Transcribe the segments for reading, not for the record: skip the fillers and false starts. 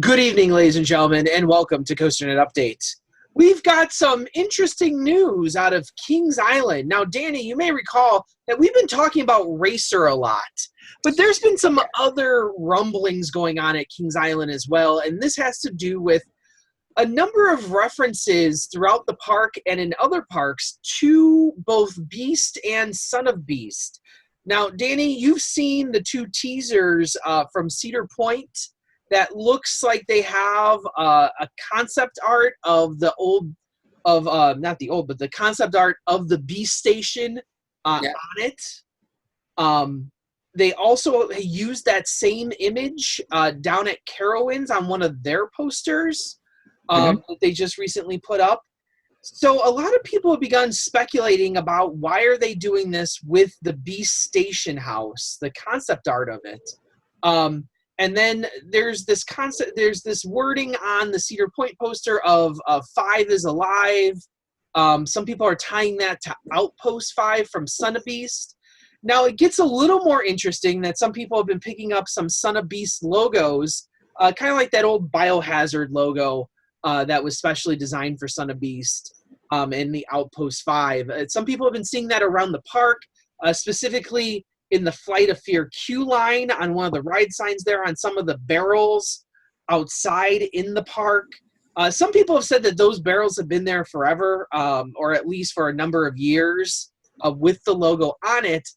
Good evening, ladies and gentlemen, and welcome to COASTER-net Update. We've got some interesting news out of Kings Island. Now, Danny, you may recall that we've been talking about Racer a lot, but there's been some other rumblings going on at Kings Island as well, and this has to do with a number of references throughout the park and in other parks to both Beast and Son of Beast. Now, Danny, you've seen the two teasers from Cedar Point that looks like they have a concept art of the old, not the old, but the concept art of the Beast Station on it. They also used that same image down at Carowinds on one of their posters that they just recently put up. So a lot of people have begun speculating about why are they doing this with the Beast Station house, the concept art of it. And then there's this concept, there's this wording on the Cedar Point poster of 5 is alive. Some people are tying that to Outpost 5 from Son of Beast. Now it gets a little more interesting that some people have been picking up some Son of Beast logos, kind of like that old Biohazard logo that was specially designed for Son of Beast in the Outpost 5. Some people have been seeing that around the park, specifically in the Flight of Fear queue line on one of the ride signs there, on some of the barrels outside in the park. Some people have said that those barrels have been there forever, or at least for a number of years, with the logo on it.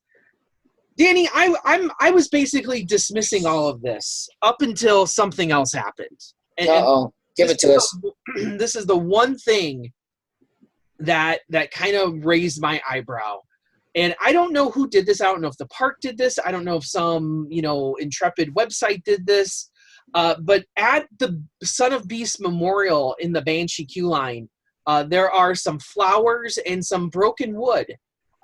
Danny, I was basically dismissing all of this up until something else happened. Give it to us. This is the one thing that kind of raised my eyebrow. And I don't know who did this. I don't know if the park did this. I don't know if some, intrepid website did this. But at the Son of Beast Memorial in the Banshee queue line, there are some flowers and some broken wood.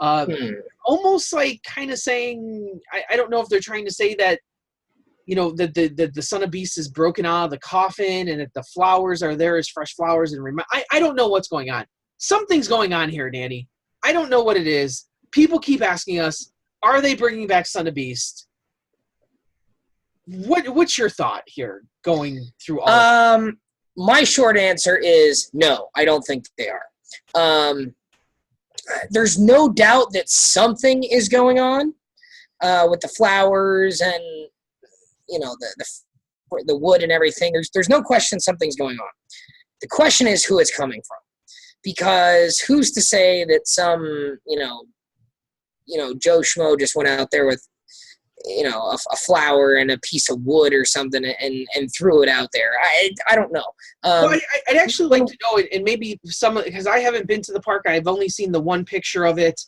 Almost like kind of saying, I don't know if they're trying to say that, that the Son of Beast is broken out of the coffin and that the flowers are there as fresh flowers. And I don't know what's going on. Something's going on here, Danny. I don't know what it is. People keep asking us, are they bringing back Son of Beast? What's your thought here going through all of this? My short answer is no, I don't think they are. There's no doubt that something is going on with the flowers and, the wood and everything. There's no question something's going on. The question is who it's coming from. Because who's to say that some, Joe Schmo just went out there with, a flower and a piece of wood or something and threw it out there. I don't know. Well, I'd actually like to know, and maybe because I haven't been to the park. I've only seen the one picture of it.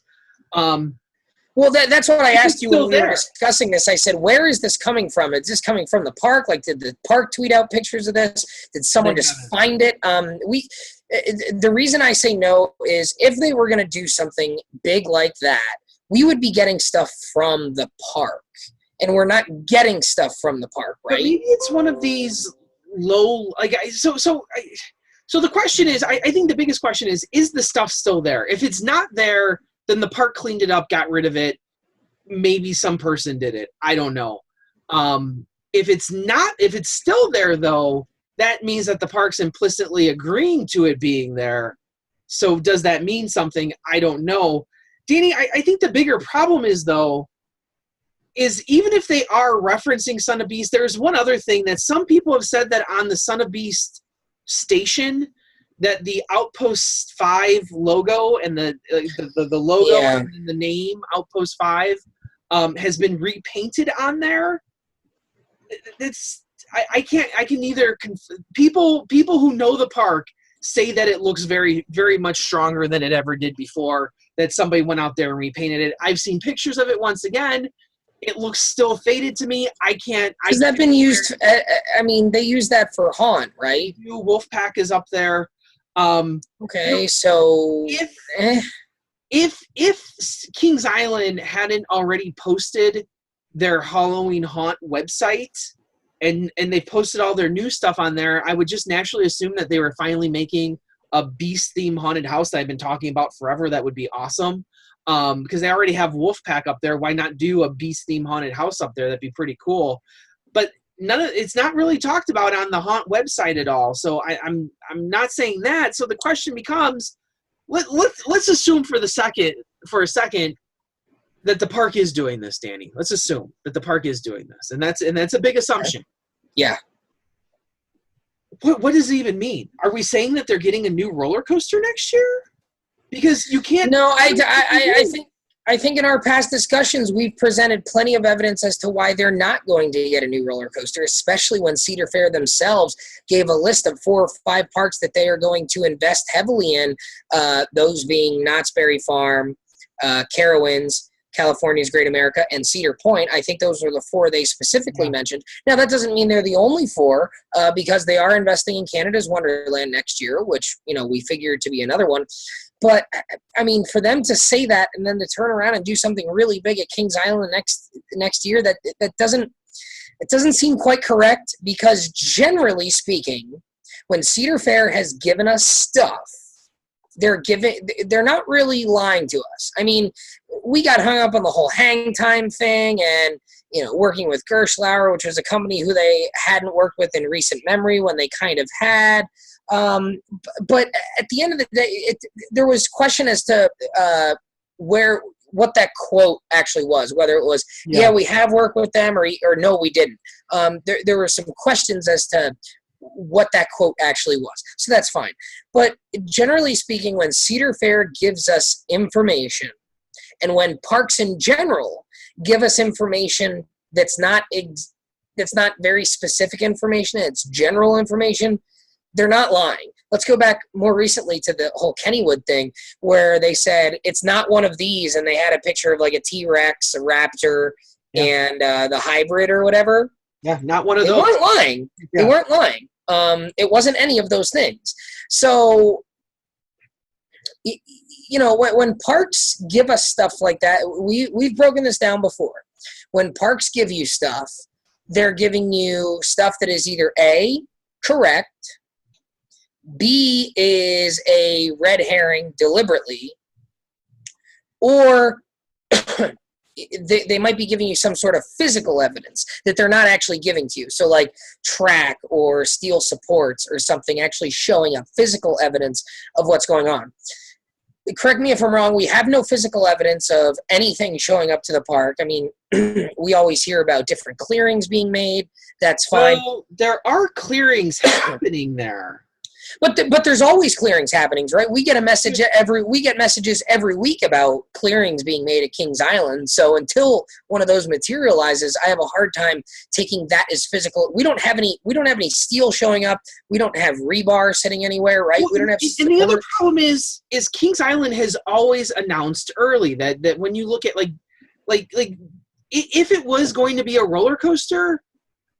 Well, that's what I asked you when we were discussing this. I said, where is this coming from? Is this coming from the park? Like, did the park tweet out pictures of this? Did someone just find it? The reason I say no is if they were going to do something big like that, we would be getting stuff from the park. And we're not getting stuff from the park, right? But maybe it's one of these low, so the question is, I think the biggest question is the stuff still there? If it's not there, then the park cleaned it up, got rid of it. Maybe some person did it. I don't know. If it's still there, though, that means that the park's implicitly agreeing to it being there. So does that mean something? I don't know. Danny, I think the bigger problem is even if they are referencing Son of Beast, there's one other thing that some people have said that on the Son of Beast station, that the Outpost 5 logo and the logo and the name Outpost 5 has been repainted on there. I can either people who know the park say that it looks very, very much stronger than it ever did before, that somebody went out there and repainted it. I've seen pictures of it once again. It looks still faded to me. Has that been used? They use that for Haunt, right? Wolfpack is up there. Okay, so if Kings Island hadn't already posted their Halloween Haunt website and they posted all their new stuff on there, I would just naturally assume that they were finally making a Beast theme haunted house that I've been talking about forever. That would be awesome. Because they already have Wolfpack up there. Why not do a Beast theme haunted house up there? That'd be pretty cool. But it's not really talked about on the Haunt website at all. So I'm not saying that. So the question becomes, let's assume for a second that the park is doing this, Danny. Let's assume that the park is doing this, and that's a big assumption. Yeah. What does it even mean? Are we saying that they're getting a new roller coaster next year? Because you can't. No, I think in our past discussions we've presented plenty of evidence as to why they're not going to get a new roller coaster, especially when Cedar Fair themselves gave a list of 4 or 5 parks that they are going to invest heavily in. Those being Knott's Berry Farm, Carowinds, California's Great America, and Cedar Point. I think those are the 4 they specifically mentioned. Now, that doesn't mean they're the only 4, because they are investing in Canada's Wonderland next year, which, we figured to be another one. But, I mean, for them to say that and then to turn around and do something really big at Kings Island next year, that doesn't seem quite correct, because generally speaking, when Cedar Fair has given us stuff, they're not really lying to us. I mean, we got hung up on the whole hang time thing and, working with Gerstlauer, which was a company who they hadn't worked with in recent memory when they kind of had. But at the end of the day, there was question as to what that quote actually was, whether it was, we have worked with them or no, we didn't. There were some questions as to what that quote actually was. So that's fine. But generally speaking, when Cedar Fair gives us information, and when parks in general give us information that's not very specific information, it's general information, they're not lying. Let's go back more recently to the whole Kennywood thing, where they said it's not one of these, and they had a picture of like a T-Rex, a raptor, and the hybrid or whatever. Yeah, not one of those. They weren't lying. Yeah. They weren't lying. It wasn't any of those things. So, when parks give us stuff like that, we've broken this down before. When parks give you stuff, they're giving you stuff that is either A, correct, B, is a red herring deliberately, or they might be giving you some sort of physical evidence that they're not actually giving to you. So like track or steel supports or something actually showing up, physical evidence of what's going on. Correct me if I'm wrong, we have no physical evidence of anything showing up to the park. I mean, we always hear about different clearings being made. That's fine. Well, there are clearings happening there. But there's always clearings happening, right? We get messages every week about clearings being made at Kings Island. So until one of those materializes, I have a hard time taking that as physical. We don't have any steel showing up. We don't have rebar sitting anywhere, right? Well, we don't have. And the other problem is Kings Island has always announced early that when you look at like if it was going to be a roller coaster,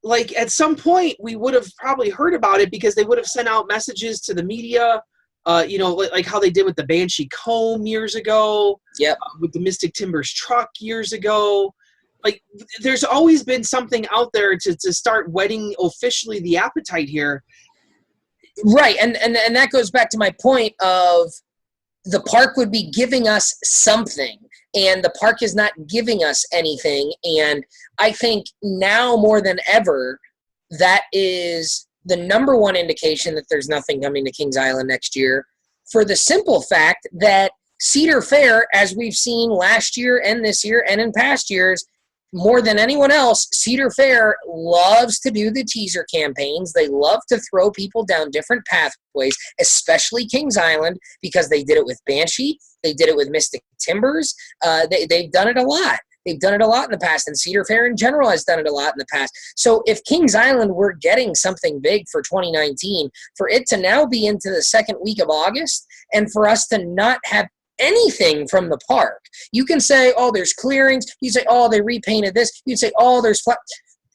like at some point we would have probably heard about it, because they would have sent out messages to the media, like how they did with the Banshee Comb years ago, with the Mystic Timbers truck years ago. Like there's always been something out there to start whetting officially the appetite here. Right, and that goes back to my point of the park would be giving us something, and the park is not giving us anything. And I think now more than ever, that is the number one indication that there's nothing coming to Kings Island next year, for the simple fact that Cedar Fair, as we've seen last year and this year and in past years, more than anyone else, Cedar Fair loves to do the teaser campaigns. They love to throw people down different pathways, especially Kings Island, because they did it with Banshee. They did it with Mystic Timbers. They've done it a lot. They've done it a lot in the past, and Cedar Fair in general has done it a lot in the past. So if Kings Island were getting something big for 2019, for it to now be into the second week of August, and for us to not have anything from the park. You can say, oh, there's clearings. You say, oh, they repainted this. You say, oh, there's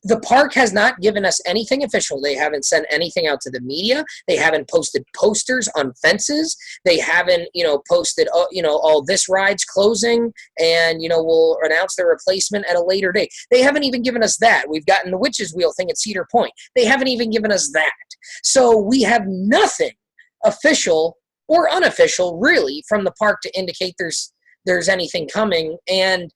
the park has not given us anything official. They haven't sent anything out to the media. They haven't posted posters on fences. They haven't, posted, all this ride's closing, and, we'll announce their replacement at a later date. They haven't even given us that. We've gotten the Witch's Wheel thing at Cedar Point. They haven't even given us that. So we have nothing official or unofficial, really, from the park to indicate there's anything coming. And,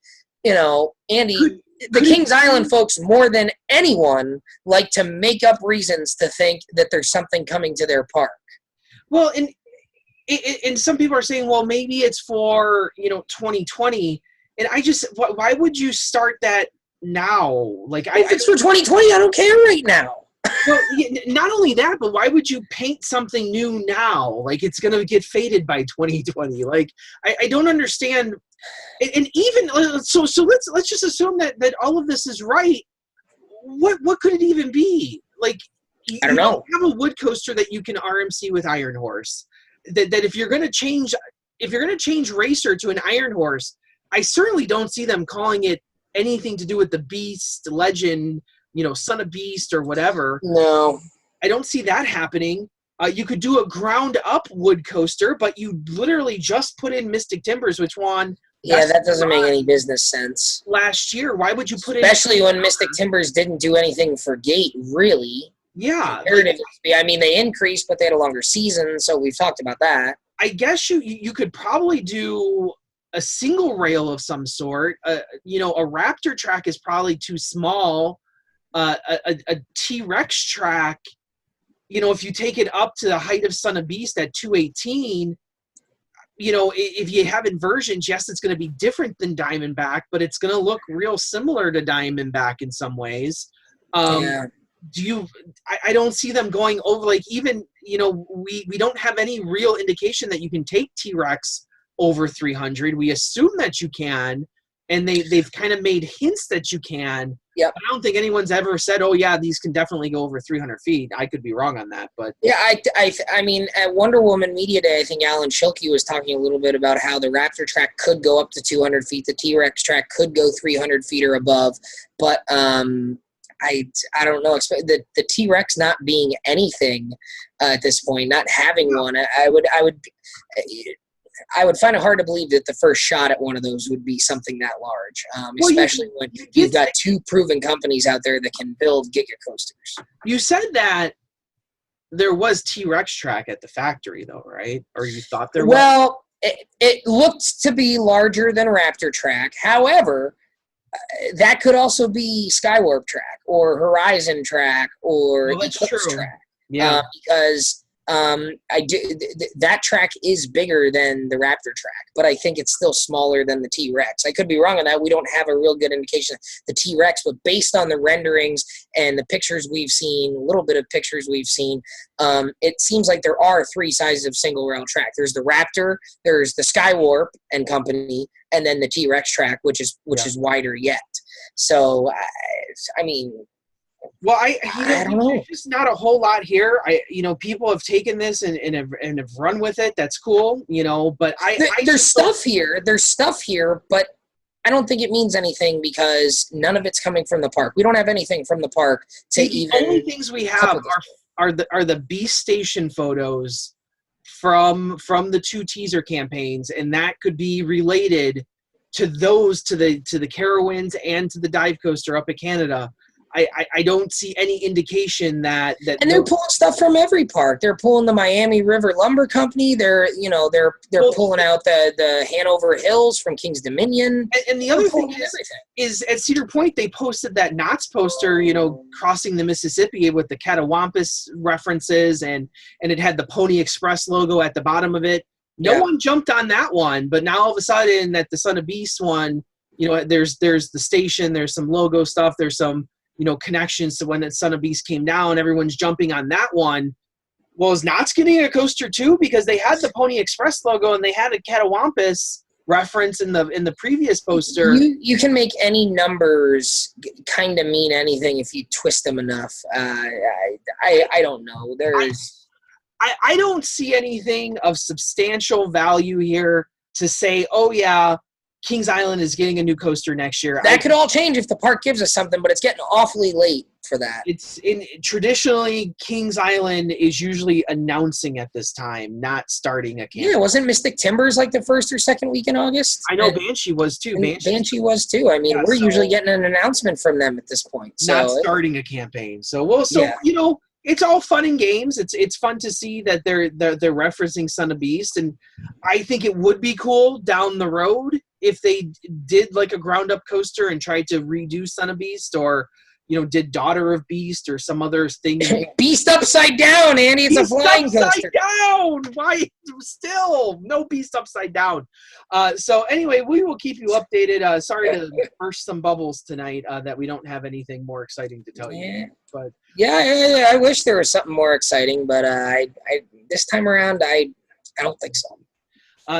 Andy, the Kings Island folks, more than anyone, like to make up reasons to think that there's something coming to their park. Well, and some people are saying, well, maybe it's for 2020, and why would you start that now? Like, if it's for 2020, I don't care right now. Well, not only that, but why would you paint something new now? Like, it's going to get faded by 2020. Like, I don't understand. And even so let's just assume that all of this is right. What could it even be? Like, I don't know. You have a wood coaster that you can RMC with Iron Horse. That if you're going to change Racer to an Iron Horse, I certainly don't see them calling it anything to do with the Beast Legend, Son of Beast or whatever. No, I don't see that happening. You could do a ground up wood coaster, but you literally just put in Mystic Timbers, which won. Yeah, that doesn't make any business sense. Last year, why would you put in? Especially when Mystic Timbers didn't do anything for Gate, really. Yeah. Comparatively, I mean, they increased, but they had a longer season, so we've talked about that. I guess you could probably do a single rail of some sort. A Raptor track is probably too small. A T-Rex track, if you take it up to the height of Son of Beast at 218, if you have inversions, yes, it's going to be different than Diamondback, but it's going to look real similar to Diamondback in some ways. Yeah. I don't see them going over, like, even, we don't have any real indication that you can take T-Rex over 300. We assume that you can, and they've kind of made hints that you can. Yep. I don't think anyone's ever said, oh yeah, these can definitely go over 300 feet. I could be wrong on that, but yeah, I mean, at Wonder Woman Media Day, I think Alan Schilke was talking a little bit about how the Raptor track could go up to 200 feet, the T-Rex track could go 300 feet or above, but I don't know. The T-Rex not being anything at this point, not having one, I would find it hard to believe that the first shot at one of those would be something that large, especially when you've got two proven companies out there that can build giga coasters. You said that there was T-Rex track at the factory, though, right? Or you thought there was? Well, it looked to be larger than Raptor track. However, that could also be Skywarp track or Horizon track or Eclipse track. Yeah, because that track is bigger than the Raptor track, but I think it's still smaller than the T-Rex. I could be wrong on that. We don't have a real good indication of the T-Rex, but based on the renderings and the pictures we've seen, a little bit of pictures we've seen, it seems like there are three sizes of single rail track. There's the Raptor, there's the Skywarp and company, and then the T-Rex track, which is wider yet. So, I mean, well, I don't know. There's just not a whole lot here. People have taken this and have run with it. That's cool, but there's stuff here. There's stuff here, but I don't think it means anything because none of it's coming from the park. We don't have anything from the park to even. The only things we have are the Beast Station photos from the two teaser campaigns, and that could be related to those to the Carowinds and to the dive coaster up at Canada. I don't see any indication that and they're pulling stuff from every park. They're pulling the Miami River Lumber Company. They're pulling out the Hanover Hills from King's Dominion. And the other thing is at Cedar Point they posted that Knott's poster, crossing the Mississippi with the Catawampus references, and it had the Pony Express logo at the bottom of it. No one jumped on that one, but now all of a sudden at the Son of Beast one, there's the station, there's some logo stuff, there's some connections to when that Son of Beast came down. Everyone's jumping on that one. Well, is Knott's getting a coaster too? Because they had the Pony Express logo and they had a Catawampus reference in the previous poster. You can make any numbers kind of mean anything if you twist them enough. I don't know. I don't see anything of substantial value here to say, oh yeah, Kings Island is getting a new coaster next year. That could all change if the park gives us something, but it's getting awfully late for that. Traditionally, Kings Island is usually announcing at this time, not starting a campaign. Yeah, wasn't Mystic Timbers like the first or second week in August? I know Banshee was too. Banshee was too. I mean, we're usually getting an announcement from them at this point. Not starting a campaign. It's all fun and games. It's fun to see that they're referencing Son of Beast, and I think it would be cool down the road if they did like a ground up coaster and tried to redo Son of Beast, or did Daughter of Beast or some other thing. Beast Upside Down, Andy. It's Beast a flying upside coaster. down. Why still no Beast Upside Down? So anyway, we will keep you updated. Sorry to burst some bubbles tonight that we don't have anything more exciting to tell you. But yeah, I wish there was something more exciting, but I this time around I don't think so.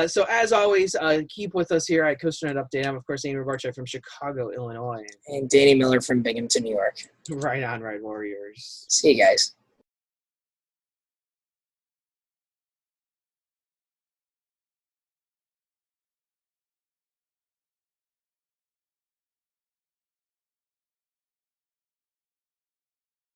So as always, keep with us here at COASTER-net Update. I'm, of course, Amy Barchek from Chicago, Illinois. And Danny Miller from Binghamton, New York. Right on, Ride Warriors. See you guys.